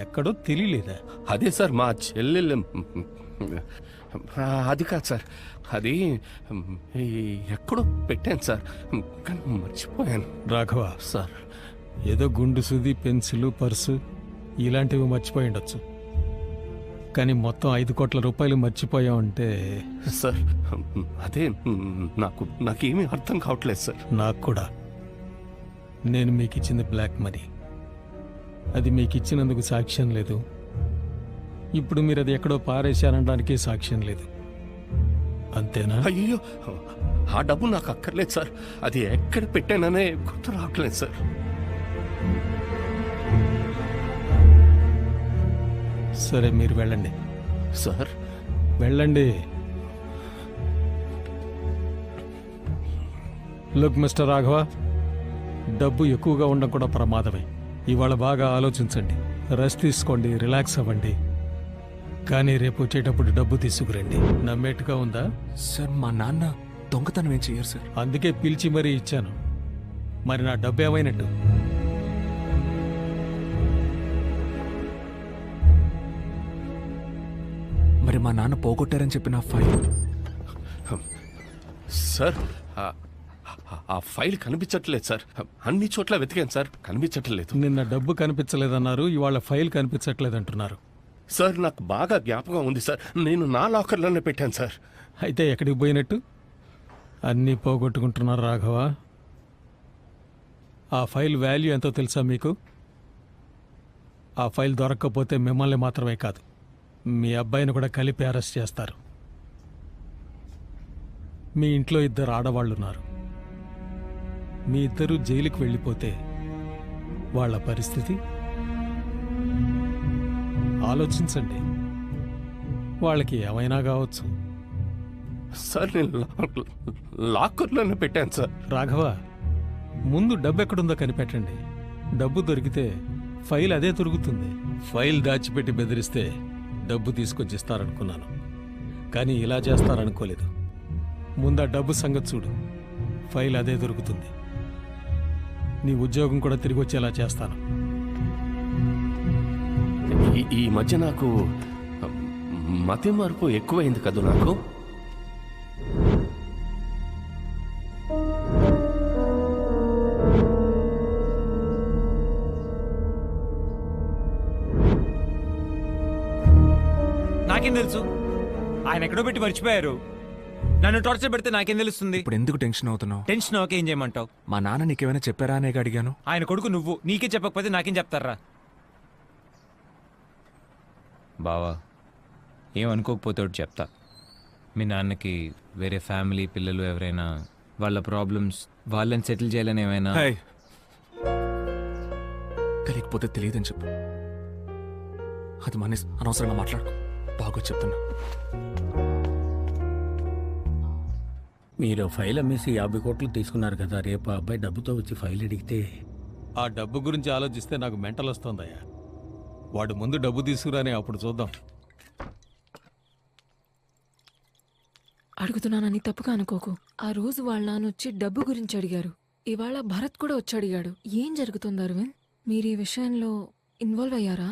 ఎక్కడో తెలియలేదా? అదే సార్ మా చెల్లెలు. అది కాదు సార్, అది ఎక్కడో పెట్టాను సార్, కానీ మర్చిపోయాను. రాఘవ సార్ ఏదో గుండు సూది, పెన్సిలు, పర్సు ఇలాంటివి మర్చిపోయి ఉండొచ్చు, కానీ మొత్తం 5 కోట్ల రూపాయలు మర్చిపోయావంటే. సార్ అదే నాకేమీ అర్థం కావట్లేదు సార్. నాకు కూడా. నేను మీకు ఇచ్చింది బ్లాక్ మనీ, అది మీకు ఇచ్చినందుకు సాక్ష్యం లేదు. ఇప్పుడు మీరు అది ఎక్కడో పారేశారనడానికి సాక్ష్యం లేదు, అంతేనా? అయ్యో, ఆ డబ్బు నాకు అక్కర్లేదు సార్, అది ఎక్కడ పెట్టాననే గుర్తు రావట్లేదు సార్. సరే మీరు వెళ్ళండి. సార్ వెళ్ళండి. లుక్ మిస్టర్ రాఘవ, డబ్బు ఎక్కువగా ఉండడం కూడా ప్రమాదమే. ఇవాళ బాగా ఆలోచించండి, రెస్ట్ తీసుకోండి, రిలాక్స్ అవ్వండి, కానీ రేపు వచ్చేటప్పుడు డబ్బు తీసుకురండి. నమ్మేట్టుగా ఉందా? సార్ మా నాన్న దొంగతనం ఏం చెయ్యరు సార్. అందుకే పిలిచి మరీ ఇచ్చాను. మరి నా డబ్బు ఏమైనట్టు? మరి మా నాన్న పోగొట్టారని చెప్పిన ఫైల్ సార్, ఆ ఫైల్ కనిపించట్లేదు సార్, అన్ని చోట్ల వెతికాను సార్, కనిపించట్లేదు. నిన్న డబ్బు కనిపించలేదన్నారు, ఇవాళ ఫైల్ కనిపించట్లేదంటున్నారు. సార్ నాకు బాగా జ్ఞాపకం ఉంది సార్, నేను నా లాకర్లోనే పెట్టాను సార్. అయితే ఎక్కడికి పోయినట్టు? అన్నీ పోగొట్టుకుంటున్నారు రాఘవ. ఆ ఫైల్ వాల్యూ ఎంతో తెలుసా మీకు? ఆ ఫైల్ దొరక్కపోతే మిమ్మల్ని మాత్రమే కాదు, మీ అబ్బాయిని కూడా కలిపి అరెస్ట్ చేస్తారు. మీ ఇంట్లో 2 ఆడవాళ్ళున్నారు. మీ ఇద్దరూ జైలుకి వెళ్ళిపోతే వాళ్ళ పరిస్థితి ఆలోచించండి. వాళ్ళకి ఏమైనా కావచ్చు. సార్ నేను లాకర్లోనే పెట్టాను సార్. రాఘవ, ముందు డబ్బు ఎక్కడుందో కనిపెట్టండి. డబ్బు దొరికితే ఫైల్ అదే దొరుకుతుంది. ఫైల్ దాచిపెట్టి బెదిరిస్తే డబ్బు తీసుకొచ్చి ఇస్తారనుకున్నాను, కానీ ఇలా చేస్తారనుకోలేదు. ముందు ఆ డబ్బు సంగతి చూడు, ఫైల్ అదే దొరుకుతుంది. నీ ఉద్యోగం కూడా తిరిగి వచ్చేలా చేస్తాను. ఈ మధ్య నాకు మతి మార్పు ఎక్కువైంది కదా నాకు. నాకేం తెలుసు? ఆయన ఎక్కడో పెట్టి మర్చిపోయారు. నన్ను టార్చర్ పెడితే నాకేం తెలుస్తుంది? ఇప్పుడు ఎందుకు టెన్షన్ అవుతున్నావు? టెన్షన్ ఓకే, ఏం చేయమంటావు? మా నాన్న నీకేమైనా చెప్పారా అనే అడిగాను. ఆయన కొడుకు నువ్వు, నీకే చెప్పకపోతే నాకేం చెప్తారా? బావా, ఏమనుకోకపోతే ఒకటి చెప్తా. మీ నాన్నకి వేరే ఫ్యామిలీ, పిల్లలు ఎవరైనా, వాళ్ళ ప్రాబ్లమ్స్ వాళ్ళని సెటిల్ చేయాలని ఏమైనా? తెలియకపోతే తెలియదని చెప్పు. అది మానేసి అనవసరంగా మాట్లాడుకో. బాగా చెప్తున్నా. మీరు ఫైల్ అమ్మేసి 50 కోట్లు తీసుకున్నారు కదా, రేపు ఆ అబ్బాయి డబ్బుతో వచ్చి ఫైల్ అడిగితే? ఆ డబ్బు గురించి ఆలోచిస్తే నాకు మెంటల్ వస్తుందయ్యా. వాడు ముందు డబ్బు తీసుకురాని, అప్పుడు చూద్దాం. అడుగుతున్నానని తప్పుగా అనుకోకు. ఆ రోజు వాళ్ళ నాన్న వచ్చి డబ్బు గురించి అడిగారు. ఇవాళ భరత్ కూడా వచ్చి అడిగాడు. ఏం జరుగుతుంది అరవింద్? మీరు ఈ విషయంలో ఇన్వాల్వ్ అయ్యారా?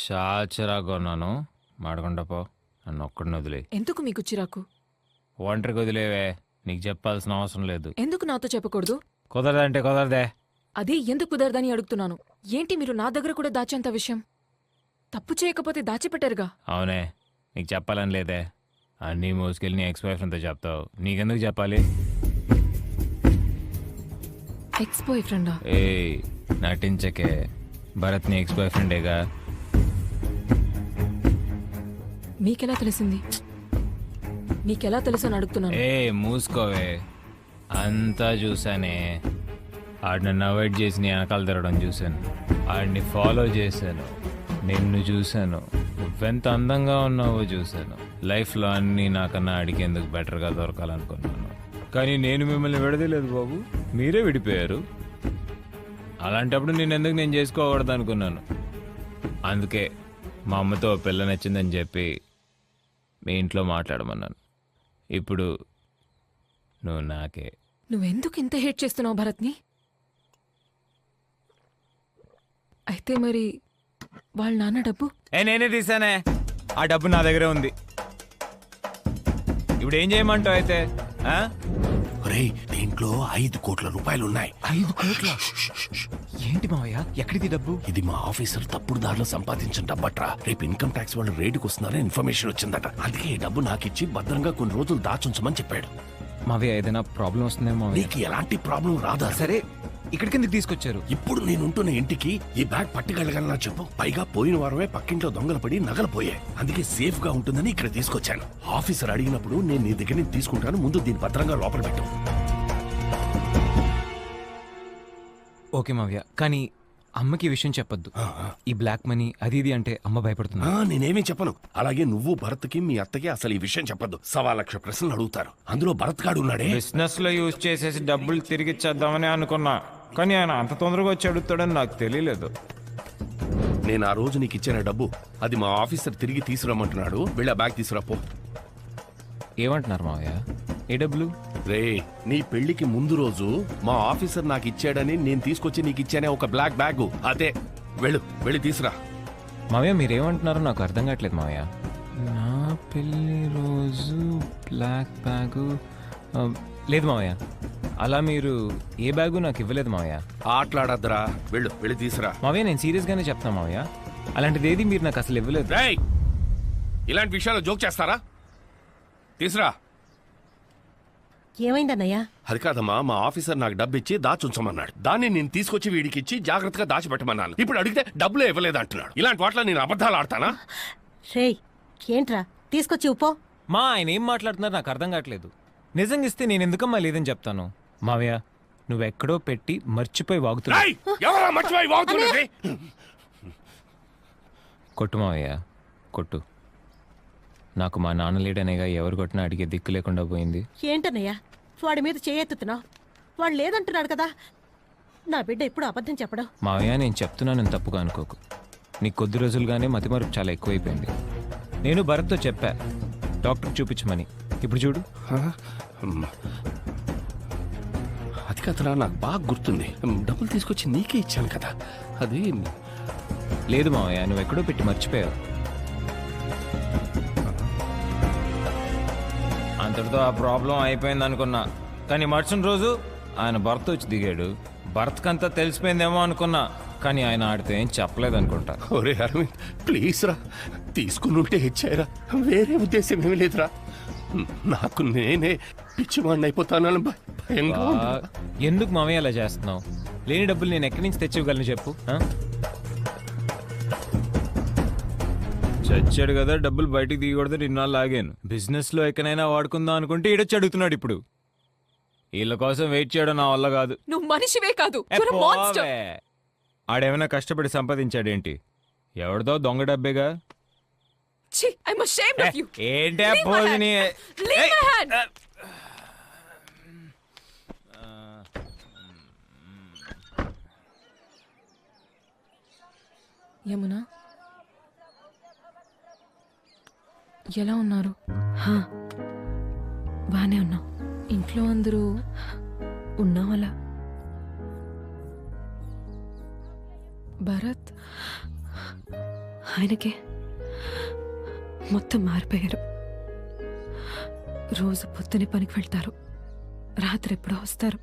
చాచరాగా ఉన్నాను, మాడకుండా పో. నన్ను ఒక్కడిని వదిలే. ఎందుకు మీకు చిరాకు? ఒంటరికి వదిలేవే, నీకు చెప్పాల్సిన అవసరం లేదు. ఎందుకు నాతో చెప్పకూడదు? కుదరదంటే కుదరదే. అదే ఎందుకు కుదరదని అడుగుతున్నాను. ఏంటి మీరు నా దగ్గర కూడా దాచేంత విషయం? తప్పు చేయకపోతే దాచిపెట్టారుగా. అవునే, నీకు చెప్పాలని లేదే. అన్నీ మోసుకెళ్ళి నీ ఎక్స్ బాయ్ ఫ్రెండ్తో చెప్తావు. నీకెందుకు చెప్పాలి? ఎక్స్ బాయ్ ఫ్రెండా? ఏ నటించకే, భరత్ నీ ఎక్స్ బాయ్ ఫ్రెండేగా. మీకెలా తెలిసింది? నీకెలా తెలుసు అని అడుగుతున్నాను. ఏ మూసుకోవే, అంతా చూసానే. ఆడిని నన్ను అవాయిడ్ చేసి నీ వెనకాల తిరగడం చూశాను, ఆడిని ఫాలో చేశాను, నిన్ను చూశాను, నువ్వెంత అందంగా ఉన్నావో చూశాను. లైఫ్లో అన్నీ నాకన్నా అడిగేందుకు బెటర్గా దొరకాలనుకున్నాను, కానీ నేను మిమ్మల్ని విడదలేదు బాబు, మీరే విడిపోయారు. అలాంటప్పుడు నేను చేసుకోకూడదు అనుకున్నాను. అందుకే మా అమ్మతో పిల్ల నచ్చిందని చెప్పి మీ ఇంట్లో మాట్లాడమన్నాను. ఇప్పుడు నువ్వు నాకే. నువ్వెందుకు ఇంత హేట్ చేస్తున్నావు భరత్ని? అయితే మరి వాళ్ళ నాన్న డబ్బు నేనే తీసానే, ఆ డబ్బు నా దగ్గరే ఉంది. ఇప్పుడు ఏం చేయమంటావు అయితే? ఆ? ఒరేయ్, దీంట్లో 5 కోట్ల రూపాయలు ఉన్నాయి. 5 కోట్ల? ఏంటి మావయ్య, ఎక్కడిది డబ్బు? ఇది మా ఆఫీసర్ తప్పుడు దారిలో సంపాదించిన డబ్బట్రా. రేపు ఇన్కమ్ ట్యాక్స్ వాళ్ళు రేటుకి వస్తున్నారని ఇన్ఫర్మేషన్ వచ్చిందట. అందుకే ఈ డబ్బు నాకిచ్చి భద్రంగా కొన్ని రోజులు దాచుంచమని చెప్పాడు. మావయ్య ఏదైనా ప్రాబ్లం వస్తుందేమో మావయ్య. నీకు ఎలాంటి ప్రాబ్లం రాదా? సరే, ఇక్కడికి ఎందుకు తీసుకొచ్చారు? ఇప్పుడు నేనుంటున్న ఇంటికి ఈ బ్యాగ్ పట్టుకెళ్ళగలనా చెప్పు? పైగా పోయిన వారమే పక్కింట్లో దొంగలు పడి నగలు పోయాయి. అందుకే సేఫ్ గా ఉంటుందని ఇక్కడ తీసుకొచ్చాను. ఆఫీసర్ అడిగినప్పుడు నేను నీ దగ్గర నుంచి తీసుకుంటాను. ముందు దీన్ని భద్రంగా లోపల పెట్టు. ఓకే మావయ్య, కానీ అమ్మకి ఈ విషయం చెప్పొద్దు. ఈ బ్లాక్ మనీ అది ఇది అంటే అమ్మ భయపడుతుంది. నేనేమీ చెప్పను. అలాగే నువ్వు భరత్కి మీ అత్తకి అసలు ఈ విషయం చెప్పొద్దు. 1,00,000 ప్రశ్నలు అడుగుతారు. అందులో భరత్ గాడు ఉన్నాడే. బిజినెస్ లో యూజ్ చేసేసి డబ్బులు తిరిగి ఇచ్చేద్దామని అనుకున్నా, కానీ ఆయన అంత తొందరగా వచ్చి అడుగుతాడని నాకు తెలియలేదు. నేను ఆ రోజు నీకు ఇచ్చిన డబ్బు అది మా ఆఫీసర్ తిరిగి తీసుకురమ్మంటున్నాడు. వెళ్ళి ఆ బ్యాగ్ తీసుకురాపో. ఏమంటున్నారు మావయ్య? ఏ డబ్బులు? రే, నీ పెళ్లికి ముందు రోజు మా ఆఫీసర్ నాకు ఇచ్చాడని నేను తీసుకొచ్చి నీకు ఇచ్చానే ఒక బ్లాక్ బ్యాగ్. అదే, వెళ్ళి తీసురా. మావయ్య మీరేమంటున్నారో నాకు అర్థం కావట్లేదు మావయ్య. నా పెళ్లి రోజు బ్లాక్ బ్యాగు లేదు మావయ్య. అలా మీరు ఏ బ్యాగు నాకు ఇవ్వలేదు మావయ్య. ఆటలాడద్దురా, వెళ్ళి తీసురా. మావయ్య నేను సీరియస్ గానే చెప్తున్నా మావయ్య, అలాంటిది ఏది మీరు నాకు అసలు ఇవ్వలేదు. రేయ్, ఇలాంటి విషయాలు జోక్ చేస్తారా? తీసురా. ఏమైందన్నయ్యా? అది కాదమ్మా, మా ఆఫీసర్ నాకు డబ్బు ఇచ్చి దాచుంచమన్నాడు. దాన్ని నేను తీసుకొచ్చి వీడికి ఇచ్చి జాగ్రత్తగా దాచిపెట్టమన్నాను. ఇప్పుడు అడిగితే డబ్బులు ఇవ్వలేదు అంటున్నాడు. ఇలాంటి వాటిలో నేను అబద్ధాలు ఆడతానా? రేయ్, ఏంట్రా తీసుకొచ్చి ఉప్పో. మా ఆయన ఏం మాట్లాడుతున్నారు నాకు అర్థం కావట్లేదు. నిజంగా ఇస్తే నేను ఎందుకమ్మా లేదని చెప్తాను. మావయ్య నువ్వెక్కడో పెట్టి మర్చిపోయి వాగుతున్నా. రేయ్, ఎవరా మర్చిపోయి వాగుతున్నది? కొట్టు మావయ్య, కొట్టు. నాకు మా నాన్న లేడనేగా ఎవరు కొట్టినా అడిగే దిక్కు లేకుండా పోయింది. ఏంటన్నయ్యా వాడి మీద చేయెత్తుతున్నావు? వాడు లేదంటున్నాడు కదా. నా బిడ్డ ఎప్పుడు అబద్ధం చెప్పడం. మావయ్య నేను చెప్తున్నానని తప్పుగా అనుకోకు. నీకు కొద్ది రోజులుగానే మతిమరుపు చాలా ఎక్కువైపోయింది. నేను భరత్తో చెప్పా డాక్టర్ చూపించమని. ఇప్పుడు చూడు. అది కదరా, నాకు బాగా గుర్తుంది. డబ్బులు తీసుకొచ్చి నీకే ఇచ్చాను కదా. అది లేదు మావయ్య, నువ్వు ఎక్కడో పెట్టి మర్చిపోయావు. అంతటితో ఆ ప్రాబ్లం అయిపోయింది అనుకున్నా, కానీ మరుసటి రోజు ఆయన భర్త వచ్చి దిగాడు. భర్తకంతా తెలిసిపోయిందేమో అనుకున్నా, కానీ ఆయన ఆడితే ఏం చెప్పలేదు అనుకుంటా. ఒరే అరవింద్, ప్లీజ్ రా, తీసుకుని ఉంటే ఇచ్చారా. వేరే ఉద్దేశం ఏమీ లేదురా. నాకు నేనే పిచ్చివాడిని అయిపోతానని భయంగా ఉంది. ఎందుకు మావయ్య అలా చేస్తున్నావు? లేని డబ్బులు నేను ఎక్కడి నుంచి తెచ్చివ్వగలను చెప్పు. చచ్చాడు కదా, డబ్బులు బయటికి దిగకూడదు నిన్నాళ్ళు లాగాను. బిజినెస్ లో ఎక్కడైనా వాడుకుందాం అనుకుంటే ఈడొచ్చి అడుగుతున్నాడు ఇప్పుడు. వీళ్ళ కోసం వెయిట్ చేయడం నా వల్ల కాదు. నువ్వు మనిషివే కాదు, ఏ you're a monster. పోవే. ఆడేమైనా కష్టపడి సంపాదించాడేంటి? ఎవరిదో దొంగ డబ్బేగా. ఛీ, I'm ashamed of you. ఏంటే Leave my పోజిని? hand. Leave my hand. Yamuna, ఎలా ఉన్నారు? బానే ఉన్నా. ఇంట్లో అందరూ ఉన్నాం అలా. భరత్ ఆయనకే మొత్తం మారిపోయారు. రోజు పొద్దునే పనికి వెళ్తారు, రాత్రి ఎప్పుడో వస్తారు.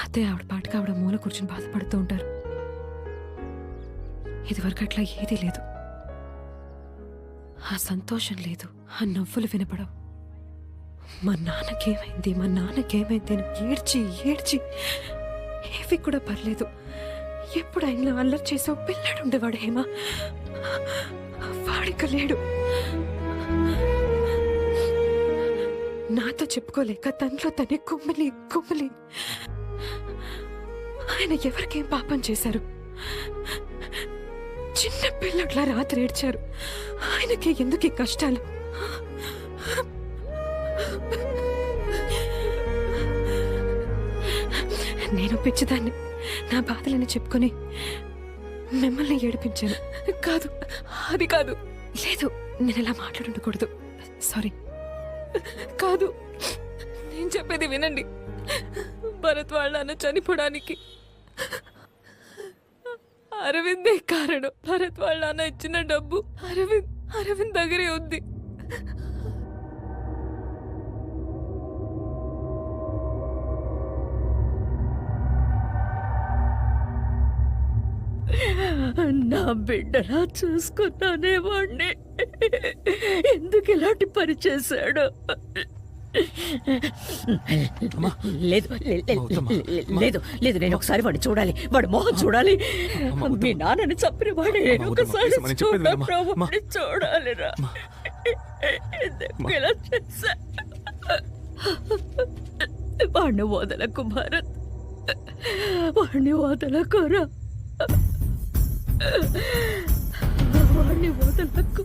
అదే ఆవిడ పాటికి ఆవిడ మూల కూర్చుని బాధపడుతూ ఉంటారు. ఇదివరకు అట్లా ఏదీ లేదు. ఆ సంతోషం లేదు, ఆ నవ్వులు వినపడవు. మా నాన్నకేమైంది అని ఏడ్చి ఏవి కూడా పర్లేదు. ఎప్పుడు ఆయనలో అల్లరి చేసే పిల్లాడు ఉండేవాడు హేమా, వాడిక లేడు. నాతో చెప్పుకోలేక తనలో తనే కుమ్మలి. ఆయన ఎవరికేం పాపం చేశారు? చిన్న పిల్లట్లా రాత్రి ఏడ్చారు. ఆయనకి ఎందుకు ఈ కష్టాలు? నేను పిచ్చిదాన్ని నా బాధలని చెప్పుకొని మిమ్మల్ని ఏడిపించాను. కాదు, అది కాదు. లేదు, నేను ఇలా మాట్లాడుండకూడదు. సారీ. కాదు, నేను చెప్పేది వినండి. భరత్ వాళ్ళ అన్న చనిపోవడానికి అరవిందే కారణం. భరత్ వాళ్ళ నాన్న ఇచ్చిన డబ్బు అరవింద్ దగ్గరే ఉంది. నా బిడ్డలా చూసుకున్నానే వాణ్ణి ఎందుకు ఇలాంటి పని చేశాడు? లేదు లేదు లేదు, నేను ఒకసారి వాడిని చూడాలి, వాడి మొహం చూడాలి. మీ నాన్నని చంపిన వాడే ఒకసారి చూడాలిరా. ఎందుకు ఇలా చేశా? వాడిని వదలకు భారత్, వాడిని వదలకురా, వాడిని వదలకు.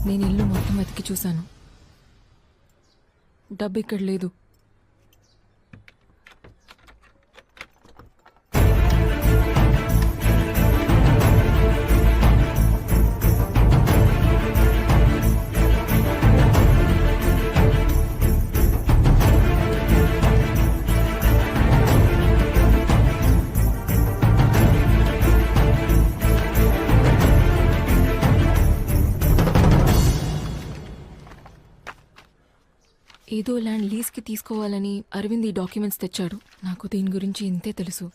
నేను ఇల్లు మొత్తం వెతికి చూశాను. డబ్బు ఇక్కడ లేదు. ఏదో ల్యాండ్ లీజ్కి తీసుకోవాలని అరవింద్ ఈ డాక్యుమెంట్స్ తెచ్చాడు. నాకు దీని గురించి ఇంతే తెలుసు.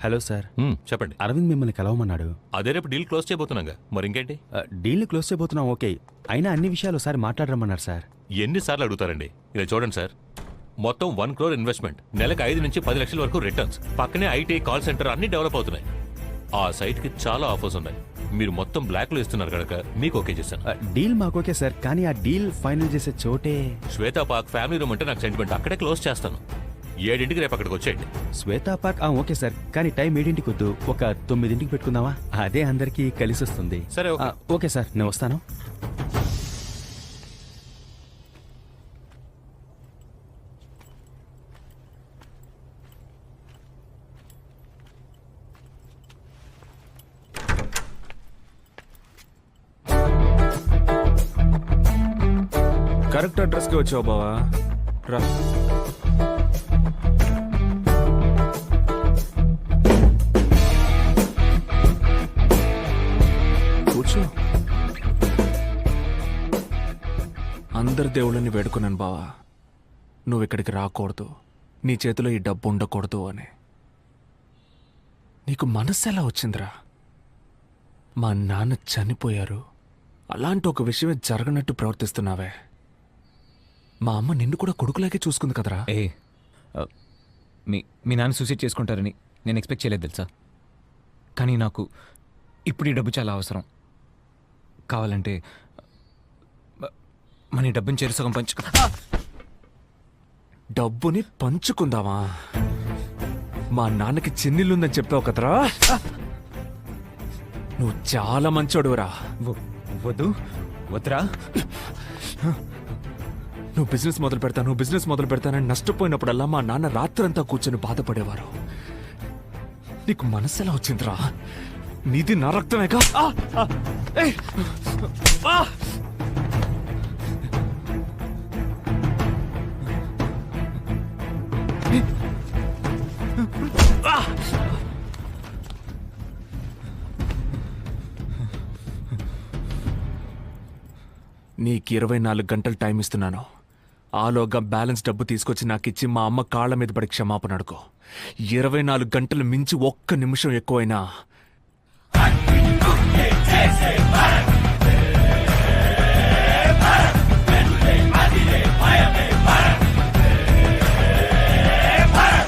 Hello sir. చెప్పండి. అరవింద్ మిమ్మల్ని కలవమన్నాడు. అదే రేపు డీల్ క్లోజ్ చేయబోతున్నాగా, మరి ఇంకేంటి? డీల్ని క్లోజ్ చేయబోతున్నాం, ఓకే. అయినా అన్ని విషయాలు ఒకసారి మాట్లాడరమ్మన్నారు సార్. ఎన్నిసార్లు అడుగుతారండి? ఇలా చూడండి సార్, మొత్తం 1 crore ఇన్వెస్ట్మెంట్, నెలకు 5 నుంచి 10 లక్షల వరకు రిటర్న్స్, పక్కనే ఐటీ, కాల్ సెంటర్ అన్ని డెవలప్ అవుతున్నాయి. ఆ సైట్కి చాలా ఆఫర్స్ ఉన్నాయి. మీరు మొత్తం బ్లాక్లో ఇస్తున్నారు కనుక మీకు ఓకే చేశాను. డీల్ మాకు ఓకే సార్, కానీ ఆ డీల్ ఫైనల్ చేసే చోటే శ్వేతా పార్క్ ఫ్యామిలీ రూమ్ అంటే నాకు సెంటిమెంట్. అక్కడే క్లోజ్ చేస్తాను. 7ంటికి రేపు అక్కడికి వచ్చేయండి. శ్వేతా పార్క్ ఓకే సార్, కానీ టైం 7ంటికి వద్దు, ఒక 9ంటికి పెట్టుకుందామా? అదే అందరికీ కలిసి వస్తుంది. సరే, ఓకే సార్, నేను వస్తాను. కరెక్ట్ అడ్రస్కి వచ్చావు బావా, రా. కూర్చో. అందరి దేవుళ్ళని వేడుకున్నాను బావా, నువ్వు ఇక్కడికి రాకూడదు, నీ చేతిలో ఈ డబ్బు ఉండకూడదు అని. నీకు మనస్సు ఎలా వచ్చిందిరా? మా నాన్న చనిపోయారు, అలాంటి ఒక విషయమే జరగనట్టు ప్రవర్తిస్తున్నావే. మా అమ్మ నిన్ను కూడా కొడుకులాగే చూసుకుంది కదరా. ఏ మీ నాన్న సూసైడ్ చేసుకుంటారని నేను ఎక్స్పెక్ట్ చేయలేదు తెలుసా. కానీ నాకు ఇప్పుడు ఈ డబ్బు చాలా అవసరం. కావాలంటే మన ఈ డబ్బుని చేరుసగం పంచుకో. డబ్బుని పంచుకుందామా? మా నాన్నకి చిన్నిల్లుందని చెప్పావు కదరా. నువ్వు చాలా మంచోడురా. వద్దురా. నువ్వు బిజినెస్ మొదలు పెడతానని నష్టపోయినప్పుడల్లా మా నాన్న రాత్రంతా కూర్చొని బాధపడేవారు. నీకు మనసు ఎలా వచ్చిందిరా? నీది నా రక్తమేగా. నీకు 24 గంటలు టైం ఇస్తున్నాను. ఆలోగా బ్యాలెన్స్ డబ్బు తీసుకొచ్చి నాకిచ్చి మా అమ్మ కాళ్ళ మీద పడి క్షమాపణ అడుకో. 24 గంటలు మించి ఒక్క నిమిషం ఎక్కువైనా